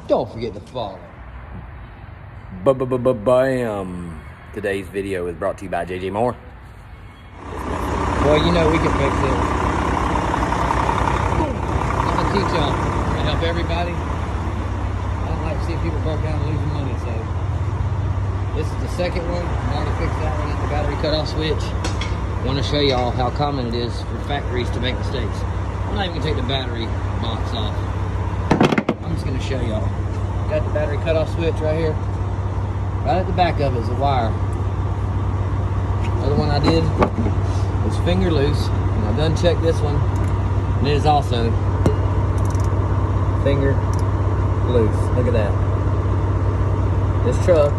Don't forget to follow. Bam. Today's video is brought to you by JJ Moore. Well, you know we can fix it. I'm gonna teach y'all to help everybody. I don't like seeing people broke down and losing money, so this is the second one. I already fixed that one at the battery cutoff switch. I want to show y'all how common it is for factories to make mistakes. I'm not even gonna take the battery box off. I'm just gonna show y'all. Got the battery cutoff switch right here. Right at the back of it is a wire. The other one I did was finger loose, and I've done checked this one, and it is also finger loose. Look at that. This truck,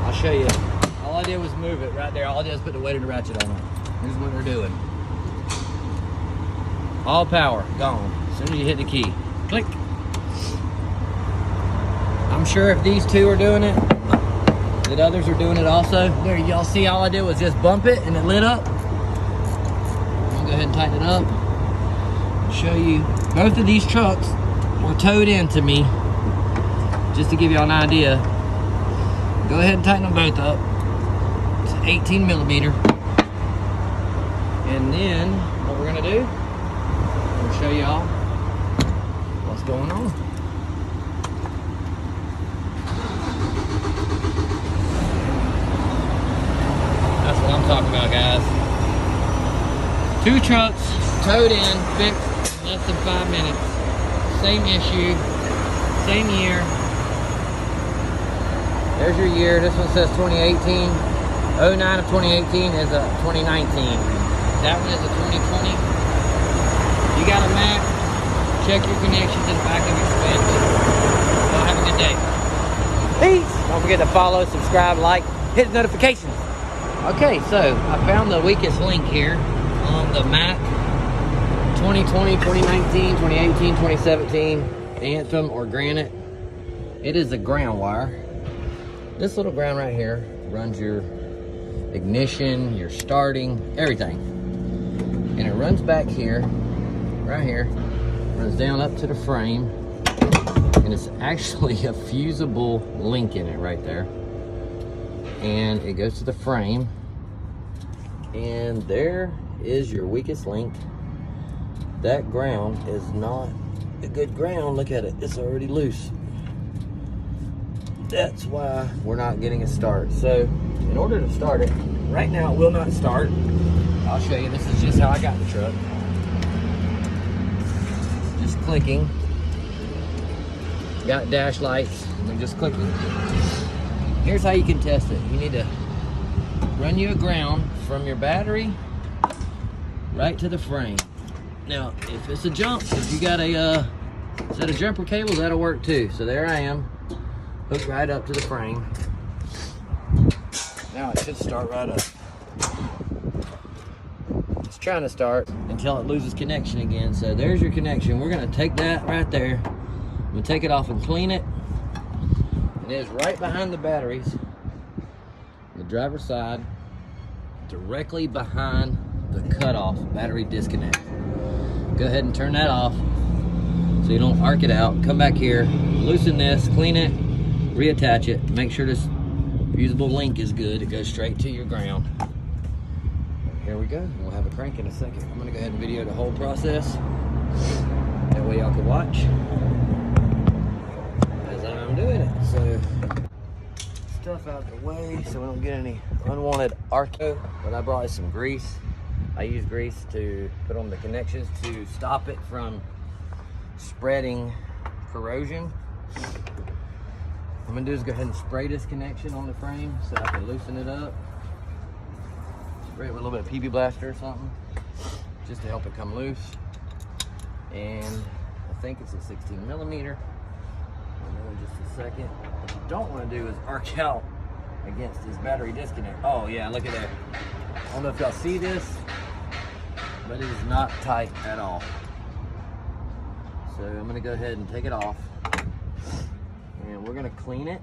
I'll show you. All I did was move it right there. All I did was put the weight of the ratchet on it. Here's what they're doing. All power gone as soon as you hit the key. Click. I'm sure if these two are doing it, that others are doing it also. There, y'all see all I did was just bump it and it lit up. I'm gonna go ahead and tighten it up. Show you. Both of these trucks were towed in to me, just to give y'all an idea. Go ahead and tighten them both up. It's 18 millimeter. And then what we're gonna do, I'm gonna show y'all what's going on. That's what I'm talking about, guys. Two trucks towed in, fixed in less than 5 minutes. Same issue, same year. There's your year. This one says 2018. 09 of 2018 is a 2019. That one is a 2020. You got a Mack, check your connections in the back of your switch. So have a good day. Peace. Don't forget to follow, subscribe, like, hit the notifications. Okay, so I found the weakest link here on the Mack 2020, 2019, 2018, 2017 Anthem or Granite. It is a ground wire. This little ground right here runs your ignition, your starting, everything. And it runs back here, right here, runs down up to the frame. And it's actually a fusible link in it right there. And it goes to the frame, and there is your weakest link. That ground is not a good ground. Look at it, it's already loose. That's why we're not getting a start. So in order to start it, right now it will not start. I'll show you. This is just how I got the truck. Just clicking. Got dash lights, and I'm just clicking. Here's how you can test it. You need to run you a ground from your battery right to the frame. Now, if it's a jump, if you got a set of jumper cables, that'll work too. So there I am, hooked right up to the frame. Now it should start right up. It's trying to start until it loses connection again. So there's your connection. We're gonna take that right there. I'm gonna take it off and clean it. It is right behind the batteries, the driver's side, directly behind the cutoff battery disconnect. Go ahead and turn that off so you don't arc it out. Come back here, loosen this, clean it, reattach it. Make sure this fusible link is good. It goes straight to your ground. Here we go. We'll have a crank in a second. I'm gonna go ahead and video the whole process. That way y'all can watch I'm doing it. So stuff out the way so we don't get any unwanted arco. But I brought some grease. I use grease to put on the connections to stop it from spreading corrosion. What I'm gonna do is go ahead and spray this connection on the frame so I can loosen it up. Spray it with a little bit of PB Blaster or something just to help it come loose. And I think it's a 16 millimeter. I'll know in just a second. What you don't want to do is arc out against this battery disconnect. Oh yeah, look at that. I don't know if y'all see this, but it is not tight at all. So I'm gonna go ahead and take it off, and we're gonna clean it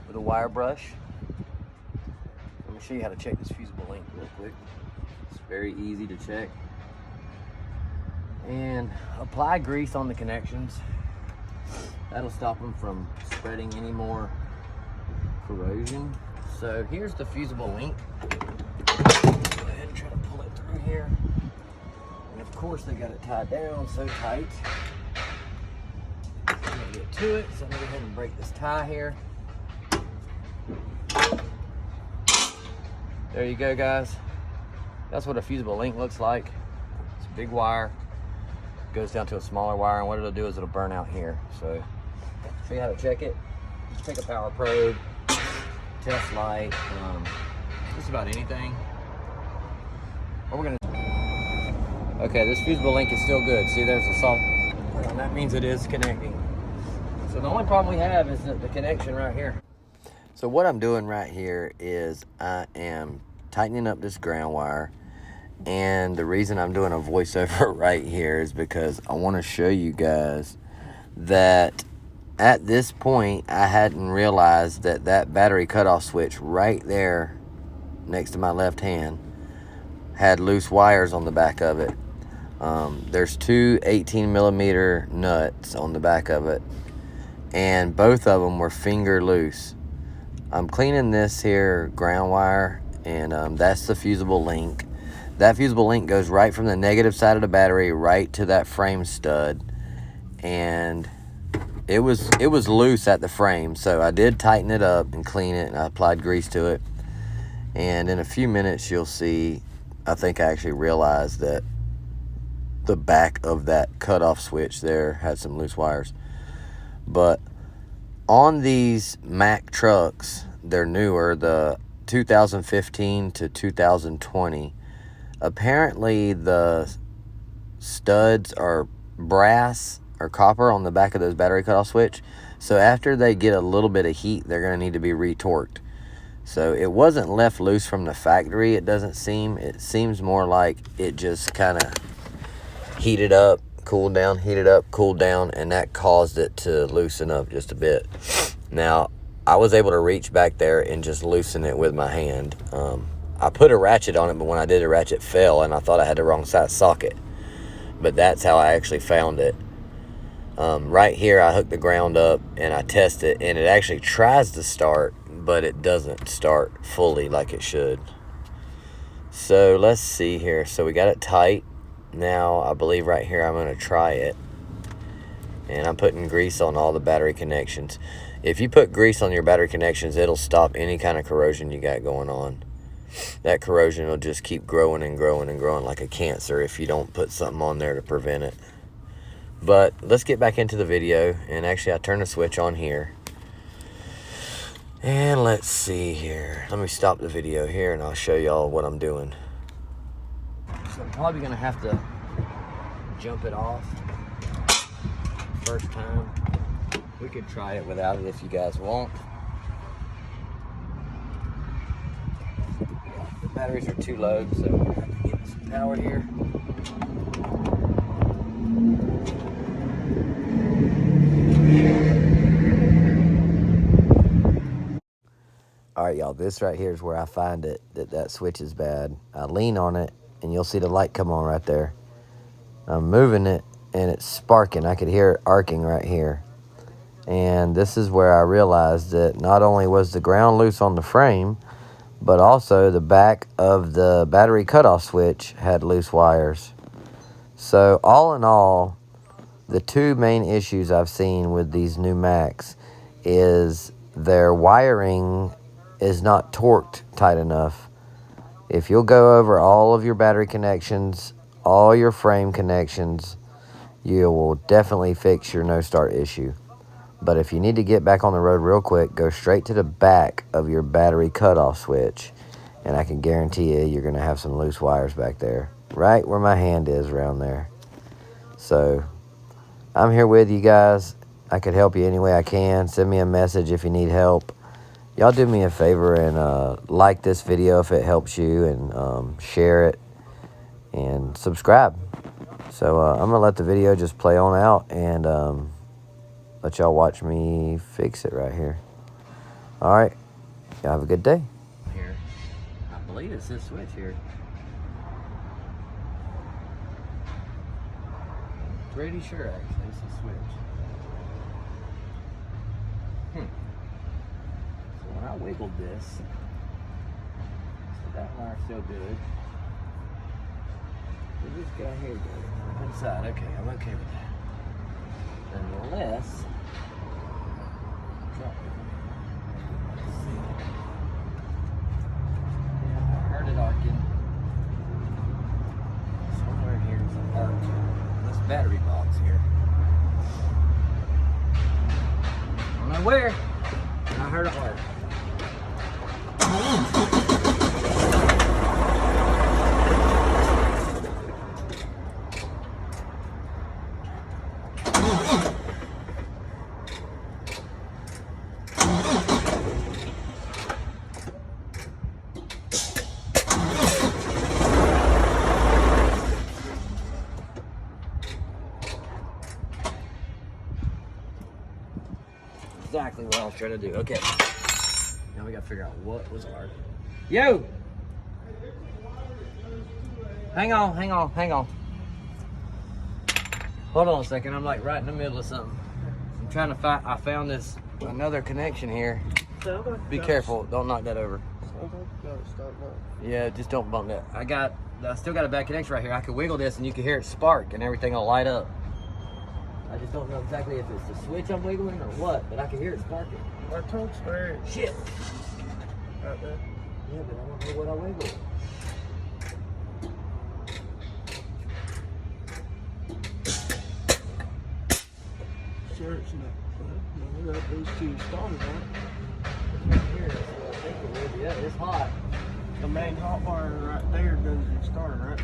with a wire brush. Let me show you how to check this fusible link real quick. It's very easy to check. and apply grease on the connections. That'll stop them from spreading any more corrosion. So here's the fusible link. Go ahead and try to pull it through here. And of course they got it tied down so tight. I'm gonna get to it, so I'm gonna go ahead and break this tie here. There you go, guys. That's what a fusible link looks like. It's a big wire, goes down to a smaller wire, and what it'll do is it'll burn out here. So show you how to check it. Just take a power probe, test light, just about anything. What we're gonna, okay, this fusible link is still good. See, there's a soft, well, that means it is connecting. So the only problem we have is the connection right here. So what I'm doing right here is I am tightening up this ground wire, and the reason I'm doing a voiceover right here is because I want to show you guys that at this point I hadn't realized that that battery cutoff switch right there next to my left hand had loose wires on the back of it. There's two 18mm nuts on the back of it, and both of them were finger loose. I'm cleaning this here ground wire, and that's the fusible link. That fusible link goes right from the negative side of the battery right to that frame stud, and it was loose at the frame. So I did tighten it up and clean it, and I applied grease to it. And in a few minutes you'll see, I think I actually realized that the back of that cutoff switch there had some loose wires. But on these Mack trucks, they're newer, the 2015 to 2020, apparently the studs are brass or copper on the back of those battery cutoff switch. So after they get a little bit of heat, they're going to need to be retorqued. So it wasn't left loose from the factory, it doesn't seem. It seems more like it just kind of heated up, cooled down, heated up, cooled down, and that caused it to loosen up just a bit. Now, I was able to reach back there and just loosen it with my hand. I put a ratchet on it, but when I did, the ratchet fell, and I thought I had the wrong size socket. But that's how I actually found it. Right here, I hooked the ground up, and I test it, and it actually tries to start, but it doesn't start fully like it should. So let's see here. So we got it tight. Now, I believe right here I'm going to try it. And I'm putting grease on all the battery connections. If you put grease on your battery connections, it'll stop any kind of corrosion you got going on. That corrosion will just keep growing and growing and growing like a cancer if you don't put something on there to prevent it. But let's get back into the video. And actually, I turned the switch on here. And let's see here. Let me stop the video here and I'll show y'all what I'm doing. So I'm probably gonna have to jump it off first time. We could try it without it if you guys want. The batteries are too low, so we're gonna have to get some power here. All right, y'all, this right here is where I find it, that switch is bad. I lean on it, and you'll see the light come on right there. I'm moving it, and it's sparking. I could hear it arcing right here. And this is where I realized that not only was the ground loose on the frame, but also the back of the battery cutoff switch had loose wires. So all in all, the two main issues I've seen with these new Macks is their wiring is not torqued tight enough. If you'll go over all of your battery connections, all your frame connections, you will definitely fix your no start issue. But if you need to get back on the road real quick, go straight to the back of your battery cutoff switch, and I can guarantee you, you're going to have some loose wires back there, right where my hand is around there. So I'm here with you guys. I could help you any way I can. Send me a message if you need help. Y'all do me a favor and like this video if it helps you, and share it and subscribe. So I'm going to let the video just play on out and let y'all watch me fix it right here. All right. Y'all have a good day. Here. I believe it's this switch here. pretty sure actually it's a switch. So when I wiggled this, so that wire's still good. Where this guy here go? Inside. Okay, I'm okay with that. Unless, let's see. Yeah, I heard it arcing. Somewhere here is an arc. This battery box here. I don't know where. I heard it arc. Exactly what I was trying to do. Okay. Now we gotta figure out what was hard. Yo! Hang on. Hold on a second. I'm like right in the middle of something. I'm trying to find. I found this another connection here. Be careful. Don't knock that over. Yeah, just don't bump that. I still got a bad connection right here. I could wiggle this and you can hear it spark and everything will light up. I just don't know exactly if it's the switch I'm wiggling or what, but I can hear it sparking. My tongue's very shit. Right there. Yeah, but I don't know what I wiggle. Sure, it's not. No, that those two started, right? Right here, that's what I think it is. Yeah, it's hot. The main hot wire right there does the starter, right?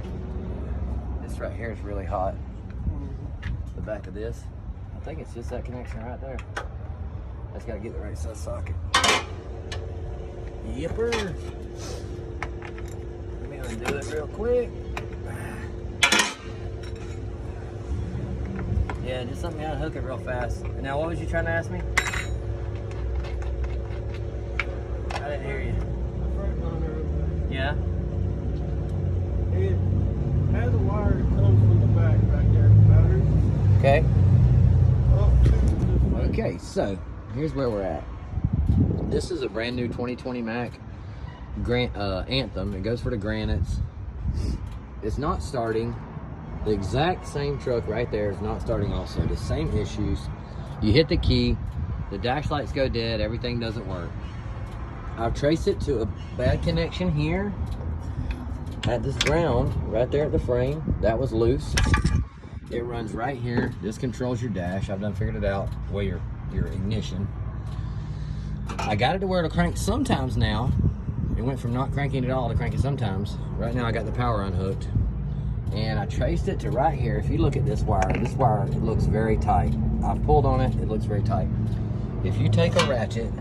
This right here is really hot. The back of this. I think it's just that connection right there. I just gotta get the right size socket. Yipper. Let me undo it real quick. Yeah, just let me unhook it real fast. And now what was you trying to ask me? I didn't hear you. Yeah? It has a wire that comes from the back right there, battery. Okay. Up to the Okay, so here's where we're at. This is a brand new 2020 Mack Anthem. It goes for the granites. It's not starting. The exact same truck right there is not starting also. The same issues. You hit the key, the dash lights go dead, everything doesn't work. I've traced it to a bad connection here at this ground right there at the frame. That was loose. It runs right here. This controls your dash. I've done figured it out. Well, your ignition. I got it to where it'll crank sometimes now. It went from not cranking at all to cranking sometimes. Right now I got the power unhooked. And I traced it to right here. If you look at this wire, it looks very tight. I've pulled on it, it looks very tight. If you take a ratchet,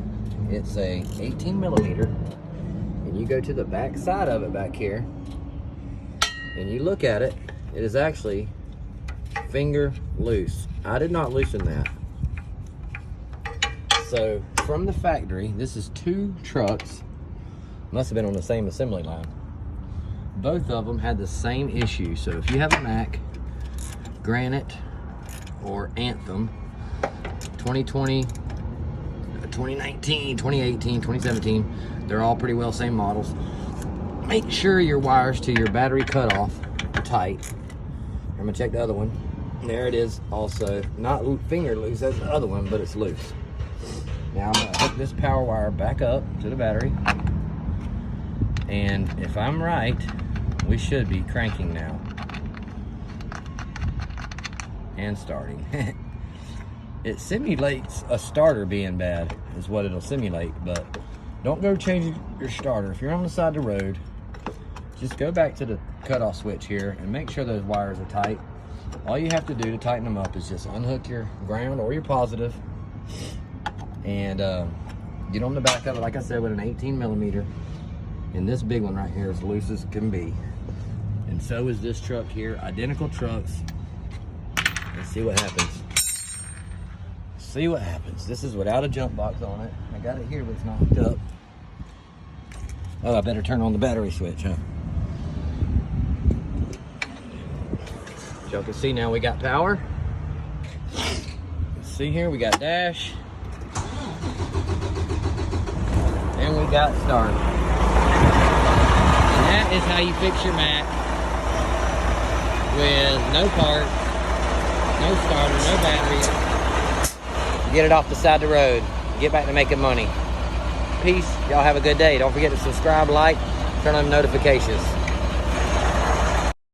it's a 18 millimeter, and you go to the back side of it back here, and you look at it, it is actually finger loose. I did not loosen that. So from the factory, this is 2 trucks, must have been on the same assembly line. Both of them had the same issue. So if you have a Mack Granite or Anthem 2020, 2019, 2018, 2017, they're all pretty well same models. Make sure your wires to your battery cutoff are tight. I'm gonna check the other one. There it is, also not finger loose as the other one, but it's loose. Now I'm gonna hook this power wire back up to the battery, and if I'm right, we should be cranking now and starting. It simulates a starter being bad is what it'll simulate, but don't go change your starter. If you're on the side of the road, just go back to the cutoff switch here and make sure those wires are tight. All you have to do to tighten them up is just unhook your ground or your positive and get on the back of it, like I said, with an 18 millimeter. And this big one right here is loose as can be. And so is this truck here, identical trucks. Let's see what happens. See what happens. This is without a jump box on it. I got it here, but it's not hooked up. Oh, I better turn on the battery switch, huh? Y'all can see now we got power. See here, we got dash. And we got start. And that is how you fix your Mack with no part, no starter, no battery. Get it off the side of the road. Get back to making money. Peace. Y'all have a good day. Don't forget to subscribe, like, turn on notifications.